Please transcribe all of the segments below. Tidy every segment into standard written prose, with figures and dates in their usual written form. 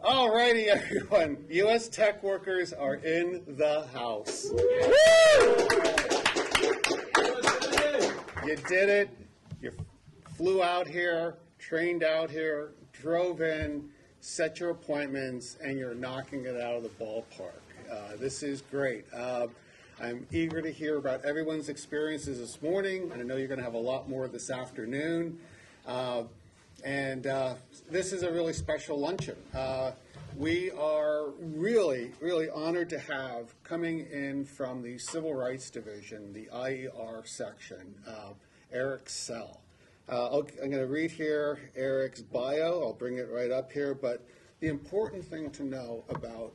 All righty, everyone. U.S. tech workers are in the house. You did it. You flew out here, trained out here, drove in, set your appointments, and you're knocking it out of the ballpark. This is great. I'm eager to hear about everyone's experiences this morning, and I know you're going to have a lot more this afternoon. This is a really special luncheon. We are really, really honored to have coming in from the Civil Rights Division, the IER section, Eric Sell. I'm going to read here Eric's bio. I'll bring it right up here. But the important thing to know about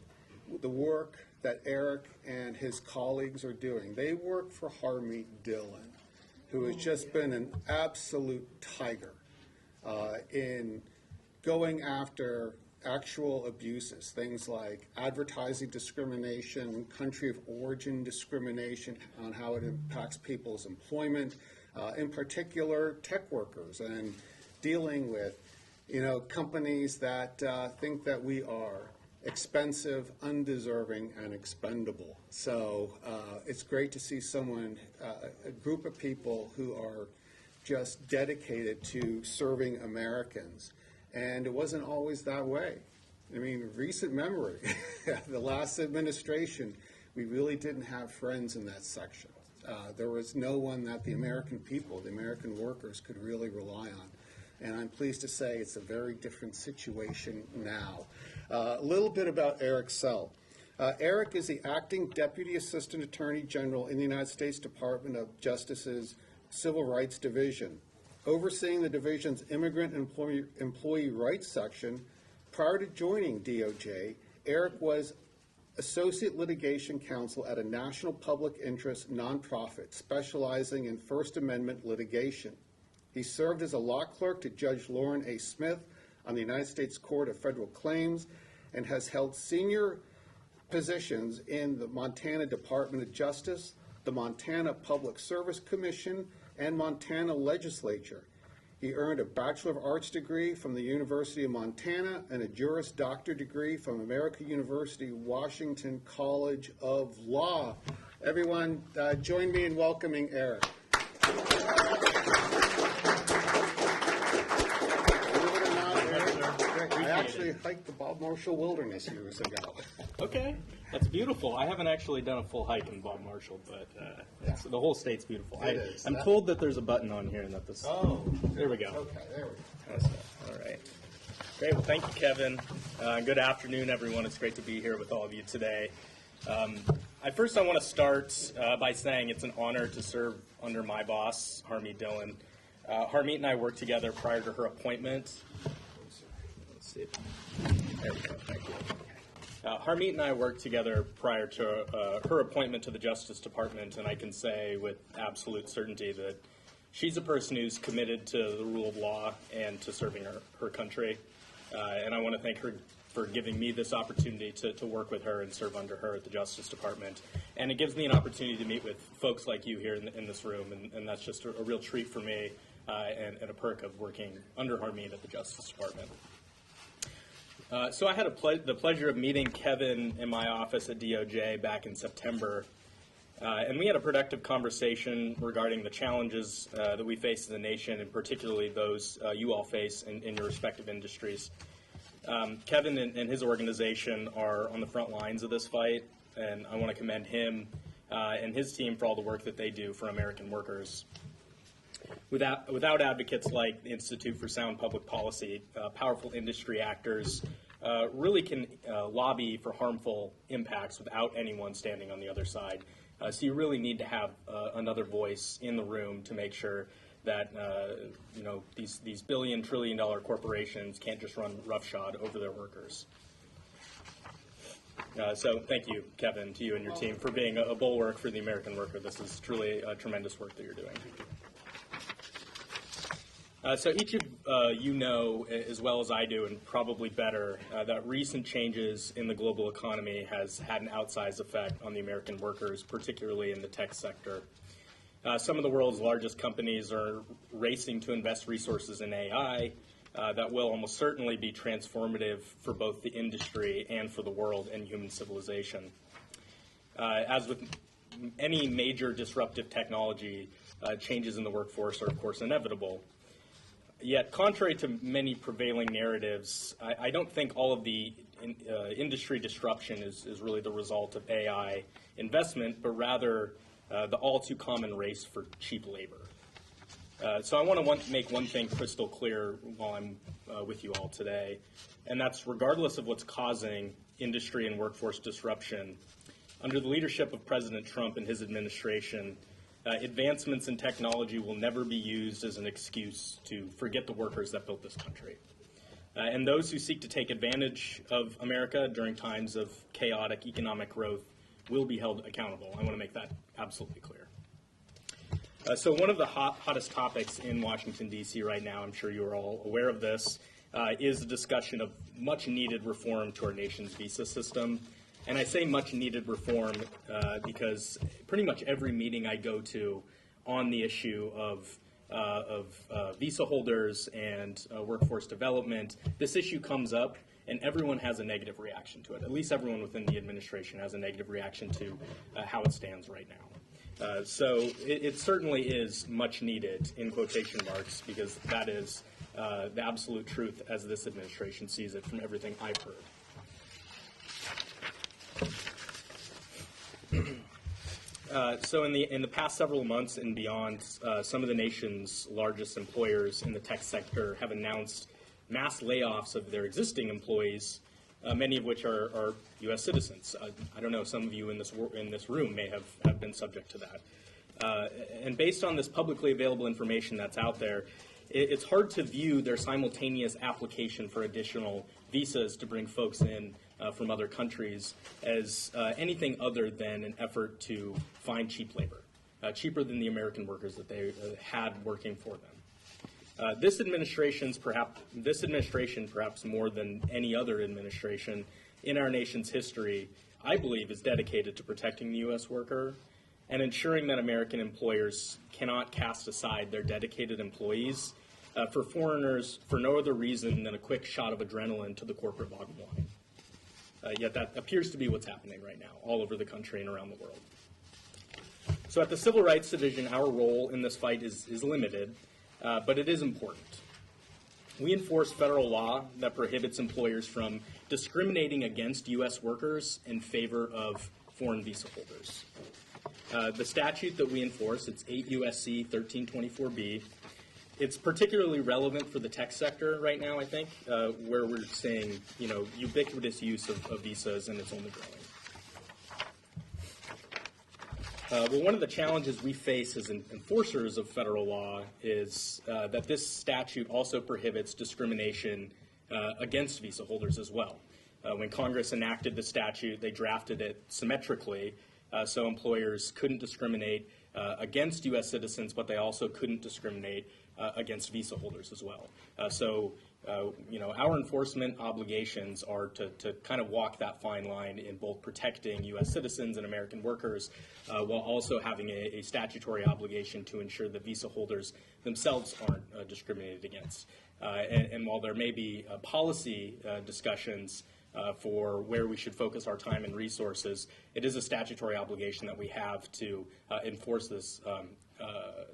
the work that Eric and his colleagues are doing, they work for Harmeet Dillon, who has just been an absolute tiger in going after actual abuses, things like advertising discrimination, country of origin discrimination, on how it impacts people's employment, in particular tech workers, and dealing with, companies that think that we are expensive, undeserving, and expendable. So it's great to see someone, a group of people who are just dedicated to serving Americans. And it wasn't always that way. I mean, recent memory, the last administration, we really didn't have friends in that section. There was no one that the American people, the American workers, could really rely on. And I'm pleased to say it's a very different situation now. A little bit about Eric Sell. Eric is the acting Deputy Assistant Attorney General in the United States Department of Justice's Civil Rights Division, overseeing the division's Immigrant and Employee Rights section. Prior to joining DOJ, Eric was Associate Litigation Counsel at a national public interest nonprofit specializing in First Amendment litigation. He served as a law clerk to Judge Lauren A. Smith on the United States Court of Federal Claims and has held senior positions in the Montana Department of Justice, the Montana Public Service Commission, and Montana Legislature. He earned a Bachelor of Arts degree from the University of Montana and a Juris Doctor degree from American University Washington College of Law. Everyone, join me in welcoming Eric. I actually hiked the Bob Marshall Wilderness years ago. Okay, that's beautiful. I haven't actually done a full hike in Bob Marshall, but the whole state's beautiful. I'm told that there's a button on here and that this. Oh, there we go. Okay, there we go. All right. Great. Well, thank you, Kevin. Good afternoon, everyone. It's great to be here with all of you today. I want to start by saying it's an honor to serve under my boss, Harmeet Dillon. Harmeet and I worked together prior to her appointment. There we go. Thank you. Harmeet and I worked together prior to her appointment to the Justice Department, and I can say with absolute certainty that she's a person who's committed to the rule of law and to serving her country. And I want to thank her for giving me this opportunity to work with her and serve under her at the Justice Department. And it gives me an opportunity to meet with folks like you here in this room, and that's just a real treat for me and a perk of working under Harmeet at the Justice Department. So I had the pleasure of meeting Kevin in my office at DOJ back in September, and we had a productive conversation regarding the challenges that we face as a nation, and particularly those you all face in your respective industries. Kevin and his organization are on the front lines of this fight, and I want to commend him and his team for all the work that they do for American workers. Without advocates like the Institute for Sound Public Policy, powerful industry actors really can lobby for harmful impacts without anyone standing on the other side. So you really need to have another voice in the room to make sure that these billion, trillion-dollar corporations can't just run roughshod over their workers. So thank you, Kevin, to you and your team for being a bulwark for the American worker. This is truly tremendous work that you're doing. So each of you know, as well as I do, and probably better, that recent changes in the global economy has had an outsized effect on the American workers, particularly in the tech sector. Some of the world's largest companies are racing to invest resources in AI, that will almost certainly be transformative for both the industry and for the world and human civilization. As with any major disruptive technology, changes in the workforce are, of course, inevitable. Yet, contrary to many prevailing narratives, I don't think all of the industry disruption is really the result of AI investment, but rather the all too common race for cheap labor. So I want to make one thing crystal clear while I'm with you all today, and that's regardless of what's causing industry and workforce disruption, under the leadership of President Trump and his administration, advancements in technology will never be used as an excuse to forget the workers that built this country. And those who seek to take advantage of America during times of chaotic economic growth will be held accountable. I want to make that absolutely clear. So one of the hottest topics in Washington, D.C. right now, I'm sure you are all aware of this, is the discussion of much needed reform to our nation's visa system. And I say much needed reform because pretty much every meeting I go to on the issue of visa holders and workforce development, this issue comes up and everyone has a negative reaction to it. At least everyone within the administration has a negative reaction to how it stands right now. So it certainly is much needed, in quotation marks, because that is the absolute truth as this administration sees it from everything I've heard. So in the past several months and beyond, some of the nation's largest employers in the tech sector have announced mass layoffs of their existing employees, many of which are U.S. citizens. I don't know, some of you in this room may have been subject to that. And based on this publicly available information that's out there, it's hard to view their simultaneous application for additional visas to bring folks in from other countries as anything other than an effort to find cheap labor, cheaper than the American workers that they had working for them. This administration, perhaps more than any other administration in our nation's history, I believe, is dedicated to protecting the U.S. worker and ensuring that American employers cannot cast aside their dedicated employees for foreigners for no other reason than a quick shot of adrenaline to the corporate bottom line. Yet that appears to be what's happening right now all over the country and around the world. So at the Civil Rights Division, our role in this fight is limited, but it is important. We enforce federal law that prohibits employers from discriminating against U.S. workers in favor of foreign visa holders. The statute that we enforce, it's 8 U.S.C. 1324B. It's particularly relevant for the tech sector right now, I think, where we're seeing, ubiquitous use of visas, and it's only growing. Well, one of the challenges we face as enforcers of federal law is that this statute also prohibits discrimination against visa holders as well. When Congress enacted the statute, they drafted it symmetrically, so employers couldn't discriminate against U.S. citizens, but they also couldn't discriminate against visa holders as well. Our enforcement obligations are to kind of walk that fine line in both protecting U.S. citizens and American workers while also having a statutory obligation to ensure that visa holders themselves aren't discriminated against. And while there may be policy discussions for where we should focus our time and resources, it is a statutory obligation that we have to enforce this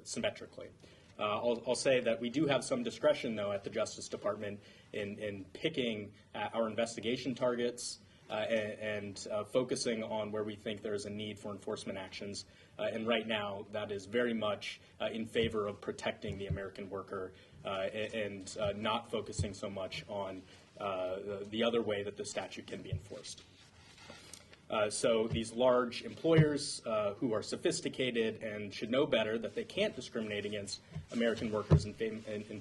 symmetrically. I'll say that we do have some discretion, though, at the Justice Department in picking our investigation targets and focusing on where we think there is a need for enforcement actions. And right now, that is very much in favor of protecting the American worker and not focusing so much on the other way that the statute can be enforced. So these large employers who are sophisticated and should know better that they can't discriminate against American workers in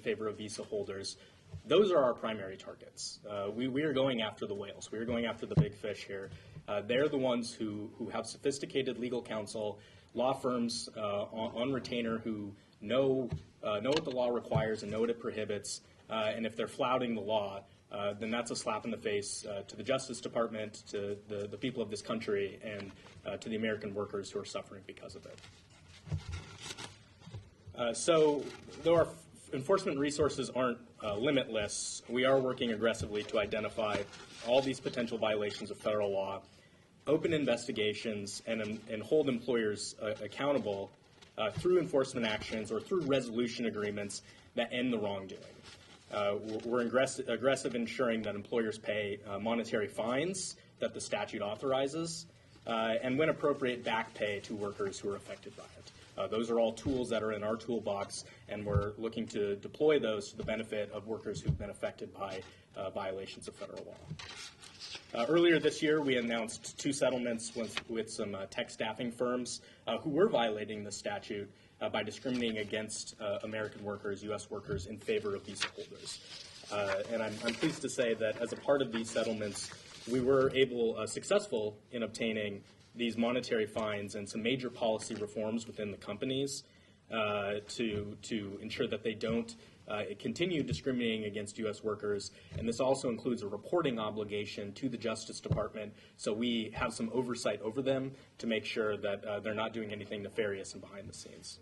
favor of visa holders, those are our primary targets. We are going after the whales. We are going after the big fish here. They're the ones who have sophisticated legal counsel, law firms on retainer who know what the law requires and know what it prohibits, and if they're flouting the law, then that's a slap in the face to the Justice Department, to the people of this country, and to the American workers who are suffering because of it. So there are enforcement resources aren't limitless, we are working aggressively to identify all these potential violations of federal law, open investigations, and hold employers accountable through enforcement actions or through resolution agreements that end the wrongdoing. We're aggressive in ensuring that employers pay monetary fines that the statute authorizes, and when appropriate, back pay to workers who are affected by it. Those are all tools that are in our toolbox, and we're looking to deploy those to the benefit of workers who've been affected by violations of federal law. Earlier this year, we announced 2 settlements with some tech staffing firms who were violating the statute by discriminating against American workers, U.S. workers, in favor of visa holders. And I'm pleased to say that as a part of these settlements, we were successful in obtaining these monetary fines and some major policy reforms within the companies to ensure that they don't continue discriminating against U.S. workers. And this also includes a reporting obligation to the Justice Department, so we have some oversight over them to make sure that they're not doing anything nefarious and behind the scenes.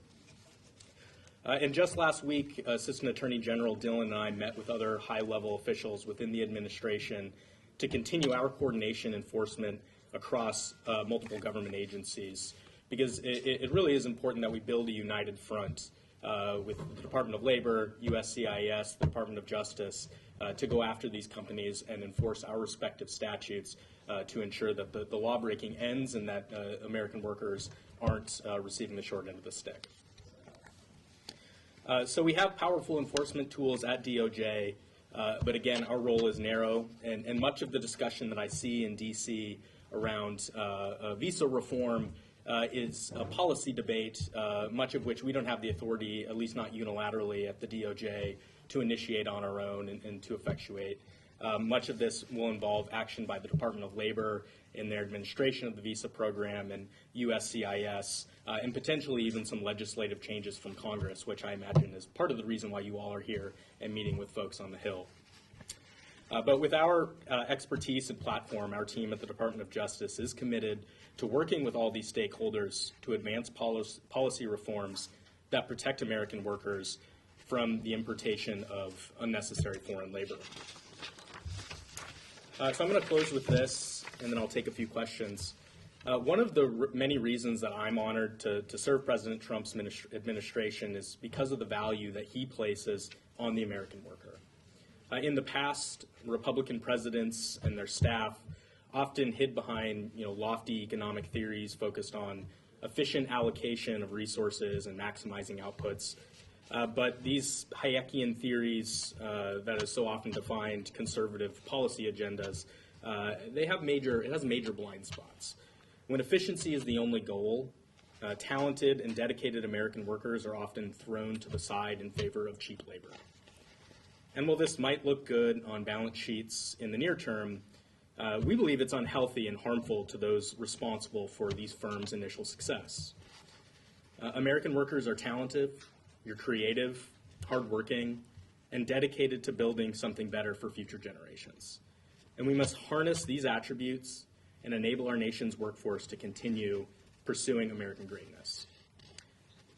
And just last week, Assistant Attorney General Dillon and I met with other high-level officials within the administration to continue our coordination enforcement across multiple government agencies, because it really is important that we build a united front with the Department of Labor, USCIS, the Department of Justice, to go after these companies and enforce our respective statutes to ensure that the law-breaking ends and that American workers aren't receiving the short end of the stick. So we have powerful enforcement tools at DOJ, but again, our role is narrow, and much of the discussion that I see in D.C. around visa reform is a policy debate, much of which we don't have the authority, at least not unilaterally at the DOJ, to initiate on our own and to effectuate. Much of this will involve action by the Department of Labor in their administration of the visa program and USCIS, and potentially even some legislative changes from Congress, which I imagine is part of the reason why you all are here and meeting with folks on the Hill. But with our expertise and platform, our team at the Department of Justice is committed to working with all these stakeholders to advance policy reforms that protect American workers from the importation of unnecessary foreign labor. So I'm going to close with this, and then I'll take a few questions. One of the many reasons that I'm honored to serve President Trump's administration is because of the value that he places on the American worker. In the past, Republican presidents and their staff often hid behind lofty economic theories focused on efficient allocation of resources and maximizing outputs. But these Hayekian theories that is so often defined conservative policy agendas, it has major blind spots. When efficiency is the only goal, talented and dedicated American workers are often thrown to the side in favor of cheap labor. And while this might look good on balance sheets in the near term, we believe it's unhealthy and harmful to those responsible for these firms' initial success. American workers are talented, you're creative, hardworking, and dedicated to building something better for future generations. And we must harness these attributes and enable our nation's workforce to continue pursuing American greatness.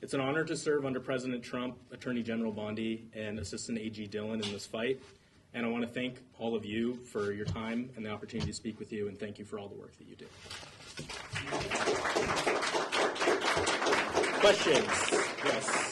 It's an honor to serve under President Trump, Attorney General Bondi, and Assistant AG Dillon in this fight. And I want to thank all of you for your time and the opportunity to speak with you, and thank you for all the work that you do. Questions? Yes.